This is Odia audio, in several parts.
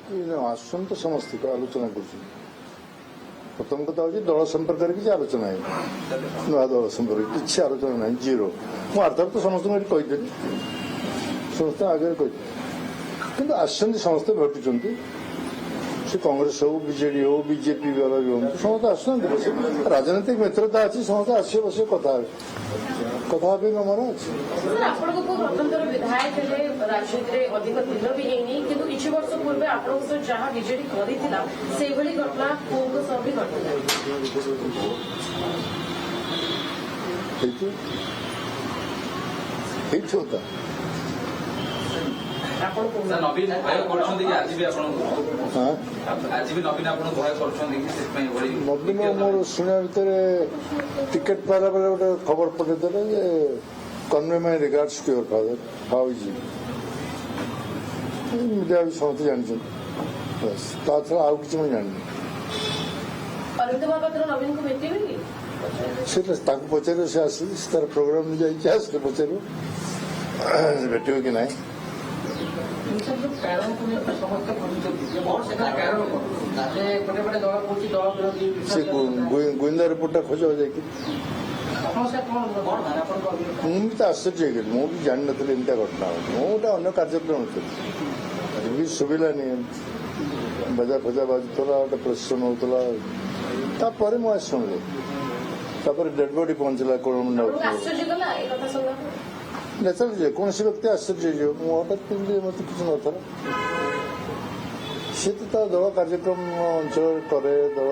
आसन तो समस्त आलोचना कर प्रथम कथा हूँ दल संपर्क किसी आलोचना है नुआ दल संपर्क किसी आलोचना ना जीरो मु अर्थात तो समस्त कहीदेली समस्त आगे कही कि आसुँच समस्ते भेटुंट से कांग्रेस हो बीजेडी हो बीजेपी वाला भी हूँ समस्त आसुँच बस राजनीतिक मित्रता अच्छी समस्त आस बस कथा कथा गमन अच्छी विधायक राजनीति अधिक दिन भी है कि किसी वर्ष पूर्व आप जहाँ विजेडी कर घटना पुओं सह भी घटना नवीन भय नवीन मोर शुणा भितर टिकेट पारा बेले गोटे खबर पठेदेले convey my regards to your father how is मीडिया भी समस्त जानते बस ता छड़ा आउ किसी मैं जानी नवीन को भेटी पचारे से आस तार प्रोग्राम में जाइए पचार भेट कि ना गुइंदा रिपोर्ट खोज जाए मुझे तो आश्चर्य मुझे जानी नी एमती घटना मुझे अन्य कार्यक्रम थी शुभिलानी बजा फजा बाजुला गोटे प्रश्न होता मुझे शुणिली डेड बॉडी पहुंचला कौन नेचुरल जेको व्यक्ति आश्चर्य हठात मत किसी ना सी तो दल कार्यक्रम अंचल कै दल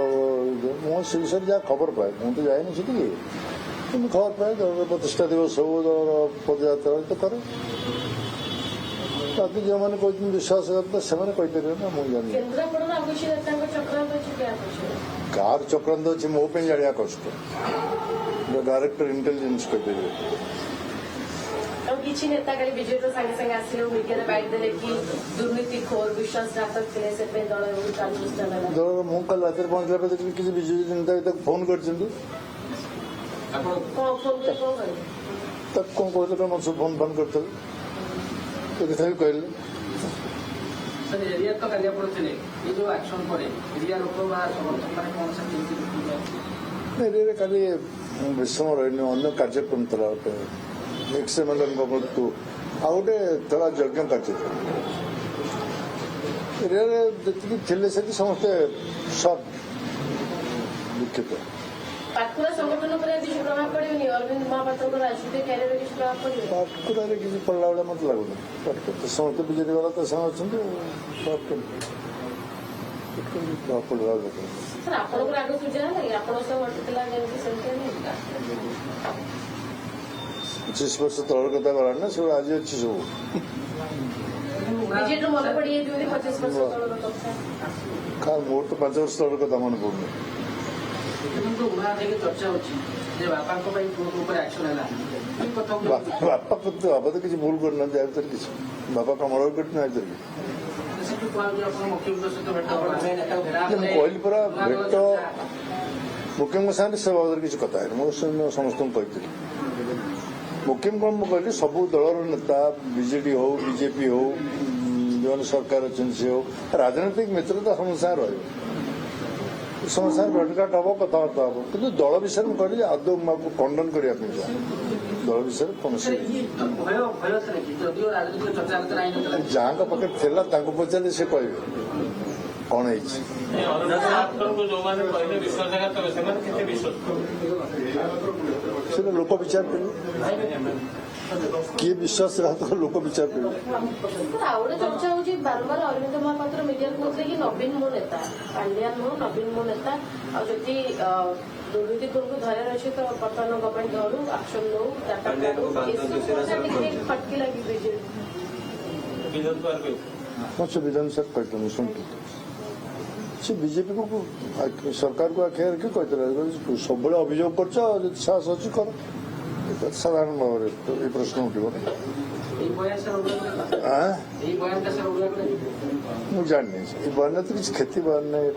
मुझे विषय जहाँ खबर पाए मुझे जाए से खबर पाए दल प्रतिष्ठा दिवस हो दल पदयात्रा तो करे बाकी जो मैंने कहते विश्वास से कहीपर ना मुझे कार चक्रांत अच्छे मो जाना कष्ट डायरेक्टर इंटेलिजेंस कहीपर किसी नेता कल विजेडी सागे सागे आसिले मीडिया बाइट देले कि दुर्नीतिखोर विश्वासघातक थे से दल मुझे कल रात पहुंचला किसी विजेडी नेता फोन कर कौन कहते मत सब फोन फोन करते कहले एरिया खाली विषम रही अन्य कार्यक्रम था गोटे एक्सएमएल मृत्यु आ गोटे थोड़ा यज्ञ कार्य एरिया जी से समस्ते सब दुखित पाटकुरा संगठन पर प्रभाव पड़ेनि अरविंद महापात्र राजनीतिक कैरियर किसी प्रभाव पड़े पाटकुरा किसी पड़ा भाई मत लगुन पाटकुरा समस्त बीजेडी वाला तो अच्छा प्रभाव पड़ा सर आपन आगे सूचना नहीं आप 25 वर्ष तौर कथा गला ना सब आज अच्छी सब मोर तो 5 वर्ष तौर कथा मन पड़े बापा तो किसी भूल करना किसी बापा कमल करना कहली परा भेट मुख्यमंत्री साथ से बाबद किसी कथा है मुझे समस्त कही मुख्यमंत्री मुझे कहली सबू दलर नेता बीजेडी हो बीजेपी हो जो सरकार अच्छे से हो राजनीतिक मित्रता समस्या रही समस्या भेटघाट हम कथबार्ता हम कि दल विषय में कहली आदौ खंडन करने दल विषय कौन जहाँ पाखे थेला पचारे से कहे कौन है लोक विचार करेंगे किए विश्वासघात लोक विचार करेंगे चर्चा होगी बारंबार अरविंद महापात्र मीडिया कहते कि नवीन मो नेता पांड्यान नो नवीन मो नेता आदि दुर्नीतिखोर को धरार अच्छे तो वर्तमान गवर्नमेंट धरू एक्शन लो फटकी लगी बीजेपी विधान सर कहते शुणु से बीजेपी को सरकार को आखिर रखी कहते सब अभियोग कर साहस अच्छी कर साधारण भाव ये प्रश्न उठो मुझे जानी बयान तो किसी क्षति बयान नहीं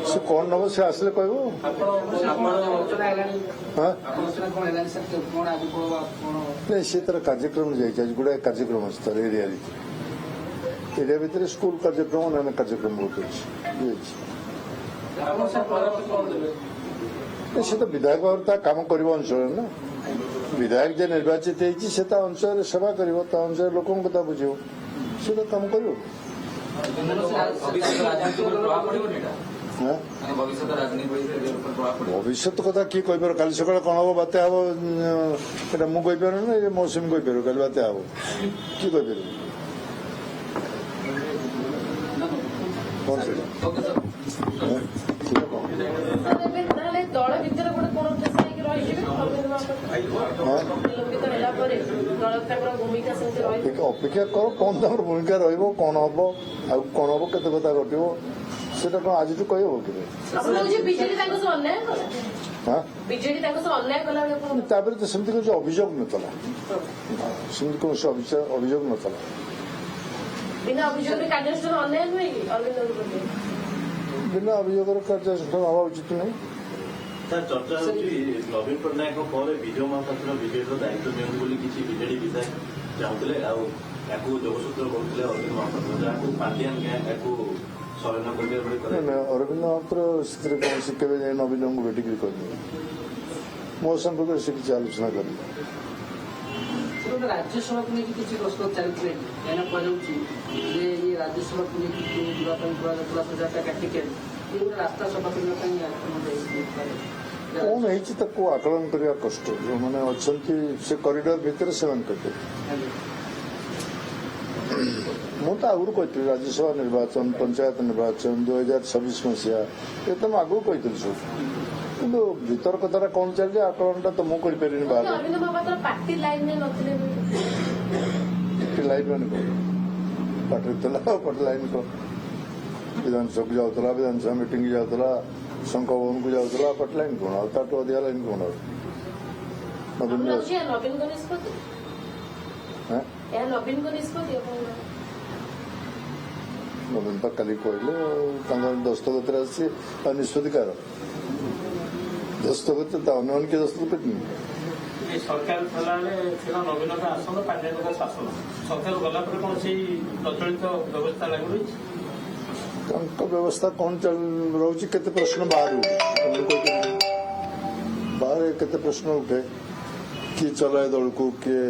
से कौन नब से आसले कह नहीं से तार कार्यक्रम जाए गुड़ाए कार्यक्रम अच्छे तार एरिया एरिया भितर स्कूल कार्यक्रम अन्य कार्यक्रम बहुत अच्छे से तो विधायक भाव काम कर अंचल ना विधायक जे निर्वाचित होता अंचल सेवा कर अंचल लोक कथा बुझ से तो काम कर भविष्य कथा किए कहीपर काली सका कौन हम बात्या हम ये मुझे ना ये मौसमी कहीपर काली बात्या हम किए कहीपर कौन से ଦଳ ଭିତରେ ଗୋଟେ କୋଣ ହେଇକି ରହିଯିବେ ତାଙ୍କର ଭୂମିକା ସେମିତି ରହିବ ଅପେକ୍ଷା କର କଣ ତାଙ୍କର ଭୂମିକା ରହିବ କଣ ହବ ଆଉ କଣ ହବ କେତେ କଥା ଘଟିବ ସେଟା କଣ ଆଜିଠୁ କହିହବ କି ବିଜେଡି ତାଙ୍କ ସହ ଅନ୍ୟାୟ କଲା ବିଜେଡି ତାଙ୍କ ସହ ଅନ୍ୟାୟ କଲା ତାପରେ ତ ସେମିତି କିଛି ଅଭିଯୋଗ ନଥିଲା ସେମିତି କୌଣସି ଅଭିଯୋଗ ନଥିଲା ବିନା ଅଭିଯୋଗରେ କାର୍ଯ୍ୟାନୁଷ୍ଠାନ ଅନ୍ୟାୟ ନୁହେଁ କି ଅରବିନ୍ଦଙ୍କ ପ୍ରତି ବିନା ଅଭିଯୋଗର କାର୍ଯ୍ୟାନୁଷ୍ଠାନ ହେବା ଉଚିତ ନାହିଁ ଚର୍ଚ୍ଚା ହେଉଛି ନବୀନ ପଟ୍ଟନାୟକ ପରେ ବିଜୟ ମହାପାତ୍ର ବିଜେଡିର ଦାୟିତ୍ୱ ନିଅନ୍ତୁ ବୋଲି କିଛି ବିଜେଡି ବିଧାୟକ ଚାହୁଁଥିଲେ ଆଉ ୟାକୁ ଯୋଗସୂତ୍ର କରୁଥିଲେ ଅରବିନ୍ଦ ମହାପାତ୍ର ଯାହାକୁ ପାଣ୍ଡିଆନ ଗ୍ୟାଙ୍ଗ ୟାକୁ ଶୟନ କରିବା ଭଳି କରେ ଅରବିନ୍ଦ ମହାପାତ୍ର ସେଥିରେ କୌଣସି କେବେ ଯାଇ ନବୀନଙ୍କୁ ଭେଟିକିରି କରିବେ ମୋ ସମ୍ପର୍କରେ ସେ କିଛି ଆଲୋଚନା କରିବେ ରାଜ୍ୟସଭାକୁ ନେଇକି କିଛି ପ୍ରଶ୍ନ ଚାଲିଥିଲେ ଏଇନା କୁହାଯାଉଛି ଯେ ଇଏ ରାଜ୍ୟସଭାକୁ ନେଇକି ଯିବା ପାଇଁ କୁହାଯାଉଥିଲା ସୁଜାତା କାଟିକେଲ ଇଏ ଗୋଟେ ରାସ୍ତା ସଫା କରିବା ପାଇଁ କଣ ହେଇଛି ତାକୁ ଆକଳନ କରିବା କଷ୍ଟ ଯୋଉମାନେ ଅଛନ୍ତି ସେ କରିଡର ଭିତରେ ସେମାନେ କରିବେ ମୁଁ ତ ଆଗରୁ କହିଥିଲି ରାଜ୍ୟସଭା ନିର୍ବାଚନ ପଞ୍ଚାୟତ ନିର୍ବାଚନ 2026 ମସିହା ଏ ତ ମୁଁ ଆଗରୁ କହିଥିଲି ସବୁ କିନ୍ତୁ ଭିତର କଥାଟା କଣ ଚାଲିଛି ଆକଳନଟା ତ ମୁଁ କରିପାରିନି ବାହାରେ ଅରବିନ୍ଦ ମହାପାତ୍ର ପାର୍ଟି ଲାଇନରେ ନଥିଲେ ଲାଇନ୍ ମାନେ କଣ ପାର୍ଟି ଥିଲା ପାର୍ଟି ଲାଇନ୍ କଣ ବିଧାନସଭାକୁ ଯାଉଥିଲା ବିଧାନସଭା ମିଟିଂ ଯାଉଥିଲା ଶଙ୍ଖ ଭବନକୁ ଯାଉଥିଲା ପାର୍ଟି ଲାଇନ୍ କଣ ଆଉ ତାଠୁ ଅଧିକା ଲାଇନ୍ କଣ ଆଉ ନବୀନଙ୍କ ନିଷ୍ପତ୍ତି ଏହା ନବୀନଙ୍କ ନିଷ୍ପତ୍ତି ନବୀନ ତ କାଲି କହିଲେ ତାଙ୍କର ଦସ୍ତଖତରେ ଆସିଛି ଆଉ ନିଷ୍ପତ୍ତି କାହାର ଦସ୍ତଖତ ଅନ୍ୟମାନେ କିଏ ଦସ୍ତଖତ କରିନି ସରକାର ଥିଲାବେଳେ ଥିଲା ନବୀନଙ୍କ ଆସନ ପାଣ୍ଡିଆନଙ୍କ ଶାସନ ସରକାର ଗଲା ପରେ କଣ ସେଇ ପ୍ରଚଳିତ ବ୍ୟବସ୍ଥା ଲାଗୁ ରହିଛି ତାଙ୍କ ବ୍ୟବସ୍ଥା କଣ ରହୁଛି କେତେ ପ୍ରଶ୍ନ ବାହାରୁ ବାହାରେ କେତେ ପ୍ରଶ୍ନ ଉଠେ କିଏ ଚଲାଏ ଦଳକୁ କିଏ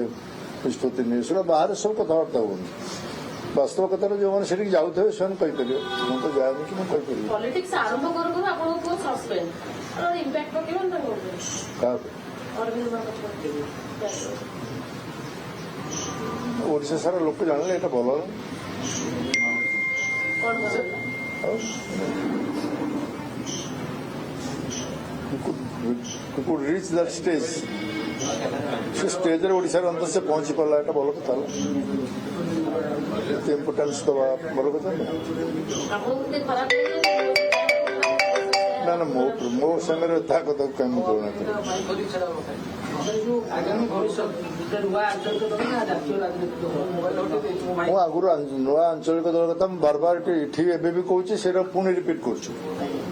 ନିଷ୍ପତ୍ତି ନିଏ ସେଟା ବାହାରେ ସବୁ କଥାବାର୍ତ୍ତା ହୁଅନ୍ତି ବାସ୍ତବ କଥାରେ ଯୋଉମାନେ ସେଠିକି ଯାଉଥିବେ ସେମାନେ କହିପାରିବେ ମୁଁ ତ ଯାଏନି କି ମୁଁ କହିପାରିବି ପଲିଟିକ୍ସ ଆରମ୍ଭ କରୁ କରୁ ଆପଣଙ୍କୁ ପୁଅ ସସ୍ପେଣ୍ଡ ଇମ୍ପାକ୍ଟ ପକେଇବ ନା କାହାକୁ ଅରବିନ୍ଦ ମହାପାତ୍ର ଓଡ଼ିଶା ସାରା ଲୋକ ଜାଣିଲେ ଏଇଟା ଭଲ କଣ could reach that stage ସେ ଷ୍ଟେଜରେ ଓଡ଼ିଶାର ଅନ୍ତର ସେ ପହଞ୍ଚି ପାରିଲା ଏଟା ଭଲ କଥା ହେଲା ଏତେ ଇମ୍ପୋର୍ଟାନ୍ସ ଦେବା ଭଲ କଥା ନା ନା ନା ମୋ ସାଙ୍ଗରେ ତା କଥାକୁ କାହିଁ ମୁଁ ତୁଳନା କରିବି ମୁଁ ଆଗରୁ ନୂଆ ଆଞ୍ଚଳିକ ଦଳ କଥା ମୁଁ ବାରବାର ଏଠି ଏବେ ବି କହୁଛି ସେଇଟା ପୁଣି ରିପିଟ୍ କରୁଛୁ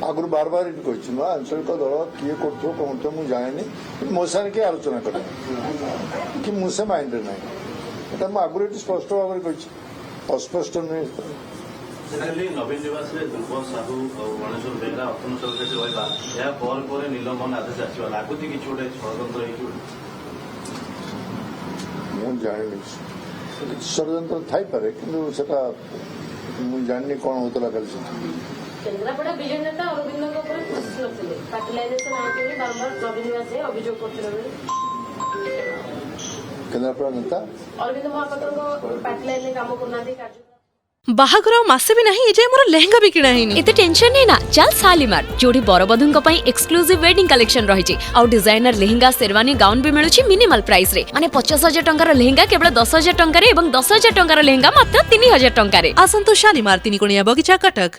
ଆଗରୁ ବାରବାର ଏଠି କହିଛି ନୂଆ ଆଞ୍ଚଳିକ ଦଳ କିଏ କରୁଥିବ କଣ କରୁଥିବ ମୁଁ ଜାଣିନି ମୋ ସାଙ୍ଗରେ କିଏ ଆଲୋଚନା କରେ କି ମୁଁ ସେ ମାଇଣ୍ଡରେ ନାହିଁ ଏଟା ମୁଁ ଆଗରୁ ଏଠି ସ୍ପଷ୍ଟ ଭାବରେ କହିଛି ଅସ୍ପଷ୍ଟ ନୁହେଁ ନବୀନ ନିବାସରେ ଧ୍ରୁବ ସାହୁ ଆଉ ଗଣେଶ୍ୱର ବେହେରା ଅତନୁ ଚୌଧୁରୀ ରହିବା ଏହା ପରେ ନିଲମ୍ବନ ଆଦେଶ ଆସିବା ଲାଗୁଛି କିଛି ଗୋଟେ ଷଡ଼ଯନ୍ତ୍ର ହେଇଛି ମୁଁ ଜାଣିନି ଷଡ଼ଯନ୍ତ୍ର ଥାଇପାରେ କିନ୍ତୁ ସେଟା ମୁଁ ଜାଣିନି କଣ ହଉଥିଲା କାଲି ସେଠି କେନ୍ଦ୍ରାପଡ଼ା ବିଜେଡି ନେତା ଅରବିନ୍ଦଙ୍କ ଉପରେ ଖୁସି ନଥିଲେ ପାର୍ଟି ଲାଇନରେ ସେ ନାହାନ୍ତି ବୋଲି ବାରମ୍ବାର ନବୀନ ନିବାସ ଅଭିଯୋଗ କରୁଥିଲେ ବୋଲି କେନ୍ଦ୍ରାପଡ଼ା ନେତା ଅରବିନ୍ଦ ମହାପାତ୍ରଙ୍କ ପାର୍ଟି ଲାଇନରେ କାମ କରୁନାହାନ୍ତି କାର୍ଯ୍ୟ ବାହାଘର ମାସେ ବି ନାହିଁ ଏଯାଏ ମୋର ଲେହେଙ୍ଗା ବି କିଣା ହେଇନି ଏତେ ଟେନସନ ନେଇ ନା ଚାଲ ଶାଲିମାର ଯୋଉଠି ବରବଧୂଙ୍କ ପାଇଁ ଏକ୍ସକ୍ଲୁସିଭ ୱେଡିଂ କଲେକ୍ସନ ରହିଛି ଆଉ ଡିଜାଇନର ଲେହେଙ୍ଗା ଶେରୱାନୀ ଗାଉନ ବି ମିଳୁଛି ମିନିମାଲ ପ୍ରାଇସ ରେ ମାନେ 50,000 ଟଙ୍କାର ଲେହେଙ୍ଗା କେବଳ 10,000 ଟଙ୍କାରେ ଏବଂ 10,000 ଟଙ୍କାର ଲେହେଙ୍ଗା ମାତ୍ର 3,000 ଟଙ୍କାରେ ଆସନ୍ତୁ ଶାଲିମାର ତିନିକୋଣିଆ ବଗିଚା କଟକ।